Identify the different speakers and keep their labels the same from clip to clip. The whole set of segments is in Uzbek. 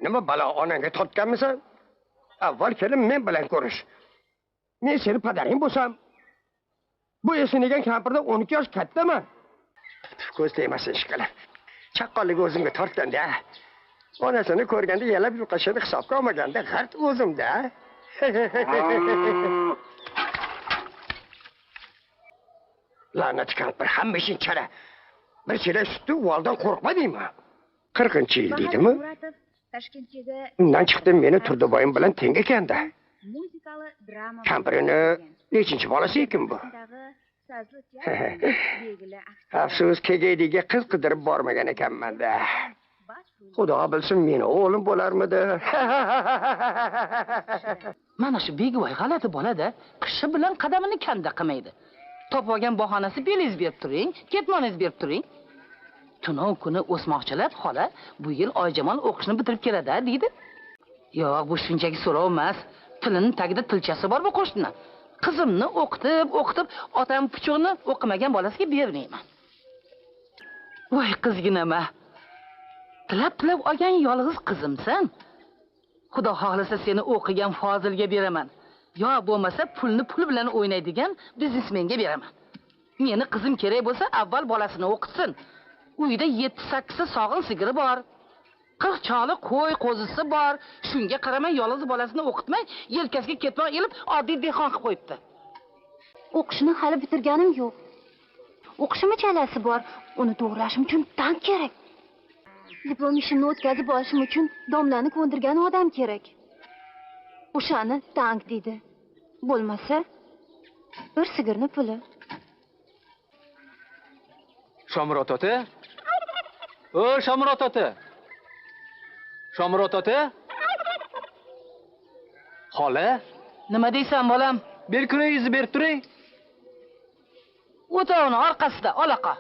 Speaker 1: Nima balo onangga tortganmisan? Avval kelib men bilan ko'rish. Men seni padaring bo'lsam, bu esinigan kampirdan 12 yosh kattami? Ko'z tegmasin ishqilib. Chaqqonligi o'zimga tortganda, onasini ko'rganda yalab yuqashini hisobga olmaganda g'art o'zimda. La'nat kampir hamma ishing chala. Bir chelak sutni uvaldan qo'rqmadingmi? 40-yil deydimi? Undan chiqdim meni Turdiboyim bilan teng ekanda. Kampirini nechinchi bolasi ekan bu? Afsus, Kegaydiga qiz qidirib bormagan ekanman-da. Xudo bilsin meni o'g'lim bo'larmidi?
Speaker 2: Mana shu Begivoy g'alati bola-da, qishi bilan qadamini kanda qilmaydi. Topib olgan bahonasi belingiz berib turing, ketmoningiz berib turing. Tunov kuni o'smoqchilar xola bu yil Oyjamol o'qishni bitirib keladi deydi. Yo'q, bu shunchaki so'rov emas. Tilining tagida tilchasi bor bu qo'shni. Qizimni o'qitib, otam puchug'ini o'qimagan bolasiga bermayman. Voy qizginama. Tilab olgan yolg'iz qizimsan. Xudo xohlasa seni o'qigan Fozilga beraman. Yo bo'lmasa pulni pul bilan o'ynaydigan biznesmenga beraman. Meni qizim kerak bo'lsa, avval bolasini o'qitsin. Uyda 7-8 sog'in sigiri bor. 40 choli qo'y qo'zisi bor. Shunga qaramay yolg'iz bolasini o'qitmay, yelkasiga ketmoq ilib oddiy dehqon qilib qo'yibdi.
Speaker 3: O'qishni hali bitirganim yo'q. O'qishim chalasi bor. Uni to'g'rilashim uchun tank kerak. Diplom ishimni o'tkazib olishim uchun domlani ko'ndirgan odam kerak. O'shani tank deydi. Bo'lmasa, bir sigirni puli.
Speaker 4: Shomurot ota? O, Shomurot ota. Shomurot ota? Xola?
Speaker 2: Nima deysan, bolam?
Speaker 4: Berkuringizni berib turing.
Speaker 2: O'tovni orqasida olaqa.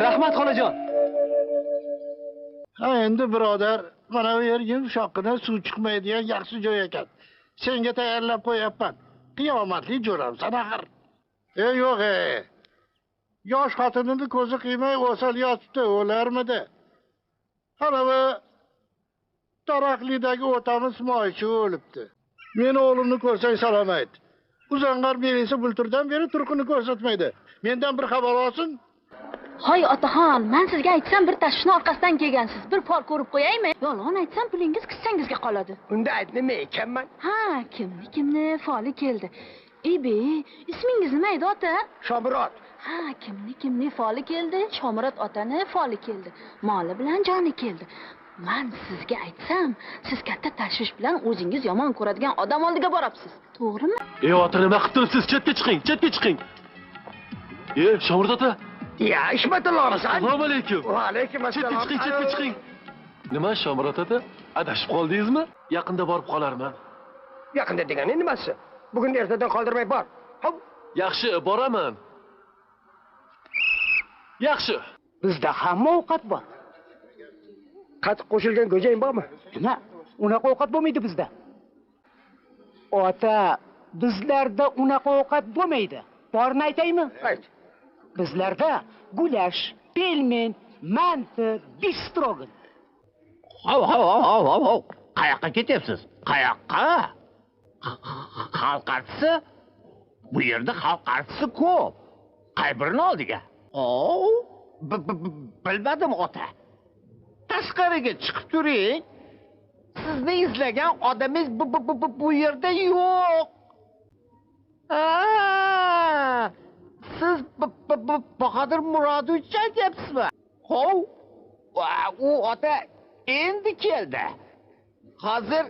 Speaker 4: Rahmat xolajon.
Speaker 5: Ha, endi birodar, mana bu yer yumshoqqina suv chiqmaydigan yaxshi joy ekan. Senga tayyorlab qo'yapman. Qiyomatli jo'ramsan axir. Yo'q, yosh xotinini ko'zi qiymay o'sal yotibdi, o'larmidi? Ana bu Taraqlidagi otamiz moychi o'libdi. Meni o'g'limni ko'rsang salom ayt. Uzangar berisi bulturdan beri turqini ko'rsatmaydi. Mendan bir xabar olsin.
Speaker 3: Hoy otaxon, men sizga aytsam bir tashvishni orqasidan kelgansiz. Bir por ko'rib qo'yaymi? Yolg'on aytsam pulingiz qissangizga qoladi.
Speaker 1: Unda ayt nima ekanman?
Speaker 3: Ha, kimni foli keldi. Ebe, ismingiz nima edi ota?
Speaker 1: Shomurot.
Speaker 3: Ha, kimni foli keldi? Shomurot otani foli keldi. Moli bilan joni keldi. Men sizga aytsam, siz katta tashvish bilan o'zingiz yomon ko'radigan odam oldiga borapsiz. To'g'rimi?
Speaker 4: Ota, nima qilib turibsiz? Chetga chiqing. Shomurot ota.
Speaker 1: Ya, Ishmatulloh.
Speaker 4: Assalomu alaykum.
Speaker 1: Va alaykum assalom.
Speaker 4: Chetga chiqing. Nima Shomurot ota? Adashib qoldingizmi? Yaqinda borib qolarman.
Speaker 1: Yaqinda degani nimasi? Bugun ertadan qoldirmay bor. Hop.
Speaker 4: Yaxshi, boraman. Yaxshi.
Speaker 2: Bizda hamma ovqat bor.
Speaker 1: Qatiq qo'shilgan go'jang bormi?
Speaker 2: Nima? Unaqa ovqat bo'lmaydi bizda. Ota, bizlarda unaqa ovqat bo'lmaydi. Borini aytaymi?
Speaker 1: Ayt.
Speaker 2: Bizlarda gulash, pelmen, manti, bistrogin.
Speaker 6: Hov. Qayoqqa ketyapsiz? Qayoqqa? Xalq artisi? Bu yerda xalq artisi ko'p. Qay birini oldiga? Bilmadim ota. Tashqariga chiqib turing. Sizni izlagan odamingiz bu yerda yo'q. Siz Bahodir Murodovich aytyapsizmi? Hov, u ota endi keldi. Hozir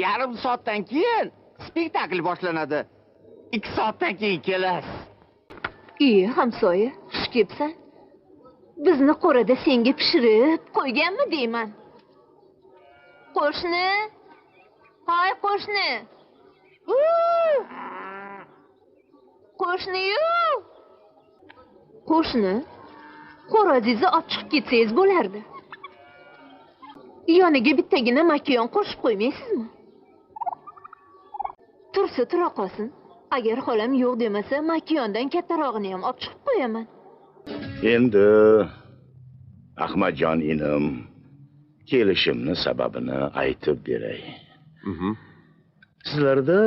Speaker 6: yarim soatdan keyin spektakl boshlanadi. 2 soatdan keyin kelasiz.
Speaker 3: Hamsoya, xush kelibsan. Bizni qo'rada senga pishirib qo'yganmi deyman. Qo'shni? Hoy qo'shni. Qo'shni-yu. Qo'shni, xo'rozingizni olib chiqib ketsangiz bo'lardi. Yoniga bittagina makiyon qo'shib qo'ymaysizmi? Tursa tura qolsin. Agar xolam yo'q demasa, makiyondan kattarog'ini ham olib chiqib qo'yaman.
Speaker 6: Endi Ahmadjon inim kelishimni sababini aytib beray. Sizlarda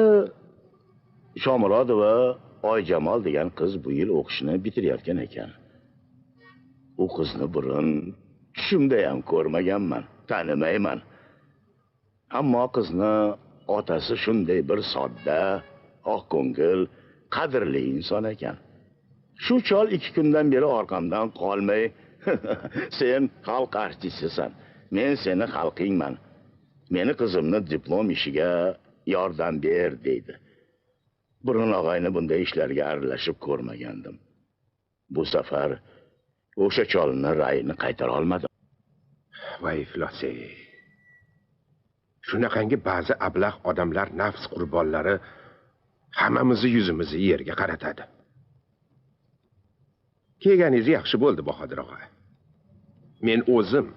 Speaker 6: Shomurodova Oyjamol degan qiz bu yil o'qishni bitirayotgan ekan. U qizni burun tushimda ham ko'rmaganman, tanimayman. Ammo qizni otasi shunday bir sodda, oqko'ngil, qadrli inson ekan. Shu chol 2 kundan beri orqamdan qolmay, sen xalq artistisan, men seni xalqingman. Meni qizimni diplom ishiga yordam ber deydi. Burun og'ayni bunday ishlarga aralashib ko'rmagandim. Bu safar o'sha cholni ra'yini qaytara olmadim.
Speaker 1: Voy iflosi. Shunaqangi ba'zi ablah odamlar nafs qurbonlari hammamizni yuzimizni yerga qaratadi. Kelganingiz yaxshi bo'ldi, Bahodir og'a. Men o'zim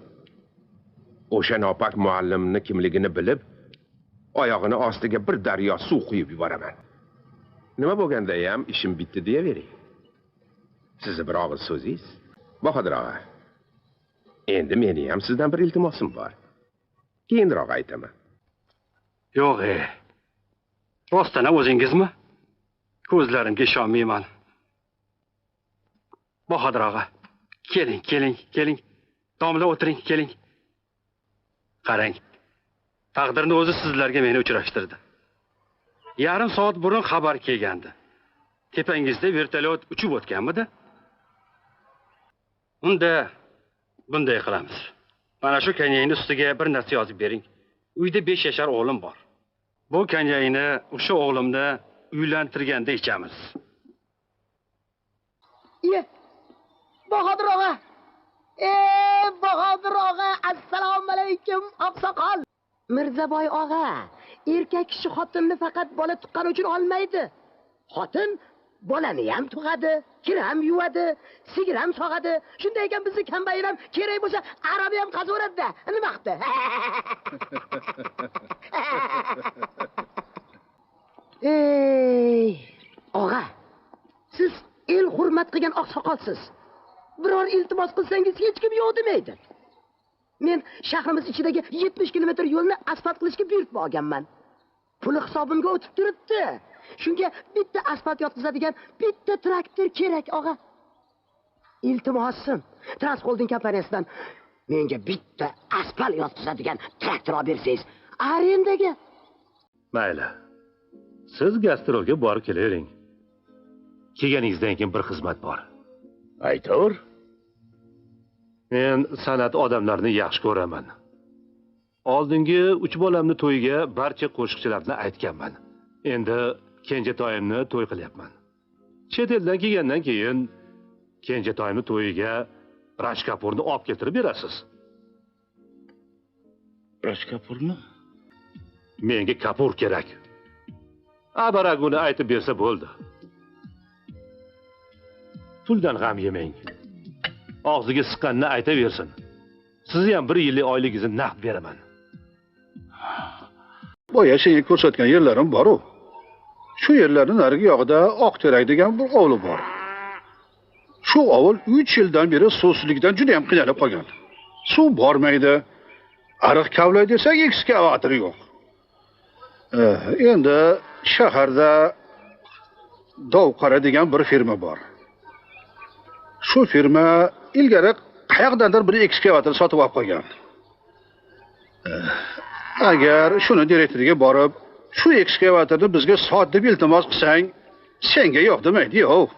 Speaker 1: o'sha nopak muallimni kimligini bilib, oyog'ini ostiga bir daryo suv quyib yuboraman. Nima bo'lganda ham ishim bitdi deyavering. Sizni bir og'iz so'zingiz, Bahodir og'a. Endi meni ham sizdan bir iltimosim bor. Keyinroq aytaman.
Speaker 7: Yo'q, rostdan o'zingizmi? Ko'zlarimga ishonmayman. Bahodir og'a, keling. Domla o'tiring, keling. Qarang. Taqdirni o'zi sizlarga meni uchrashtirdi. Yarim soat burun xabar kelgandi. Tepangizda vertolyot uchib o'tganmidi? Unda bunday qilamiz. Mana shu kanyayni ustiga bir narsa yozib bering. Uyda 5 yashar o'g'lim bor. Bu kanyayni o'sha o'g'limni uylantirganda ichamiz.
Speaker 8: Bahodir og'a. Bahodir og'a, assalomu alaykum, oqsoqol. Mirzaboy og'a, erkak kishi xotinni faqat bola tuqqani uchun olmaydi. Xotin bolani ham tug'adi, kir ham yuvadi, sigir ham sog'adi. Shunday ekan bizni kambayir ham kerak bo'lsa arabi ham qazaveradi-da. Nima qildi? Og'a, siz el hurmat qilgan oqsoqolsiz. Biror iltimos qilsangiz hech kim yo'q demaydi. Men shahrimiz ichidagi 70 kilometr yo'lni asfalt qilishga buyurtma olganman. Puli hisobimga o'tib turibdi. Shunga bitta asfalt yotqizadigan bitta traktor kerak, og'a. Iltimosim, Transholding kompaniyasidan menga bitta asfalt yotqizadigan traktor olib bersangiz, arendaga.
Speaker 4: Mayli. Siz gastrolga borib kelavering. Kelganingizdan keyin bir xizmat bor.
Speaker 6: Aytaver.
Speaker 4: Men san'at odamlarini yaxshi ko'raman. Oldingi 3 bolamni to'yiga barcha qo'shiqchilarni aytganman. Endi kenjatoyimni to'y qilyapman. Chet eldan kelgandan keyin kenjatoyimni to'yiga Raj Kapurni olib keltirib berasiz.
Speaker 6: Raj Kapurni?
Speaker 4: Menga Kapur kerak. Abaraguni aytib bersa bo'ldi. Puldan g'am yemang. Og'ziga siqqanini aytaversin. Sizni ham 1 yillik oyligingizni naqd beraman.
Speaker 5: Boya senga ko'rsatgan yerlarim bor-ku. Shu yerlarning narigi yog'ida Oqterak degan bir ovul bor. Shu ovul 3 yildan beri suvsizlikdan juda ham qiynalib qolgan. Suv bormaydi. Ariq kavlay desak, ekskavator yo'q. Endi shaharda Dovqara degan bir firma bor. Shu firma ilgari qayoqdandir bir ekskavator sotib olib qo'ygan. Agar shuni direktoriga borib, shu ekskavatorni bizga sot deb iltimos qilsang, senga yo'q demaydi-yo'q.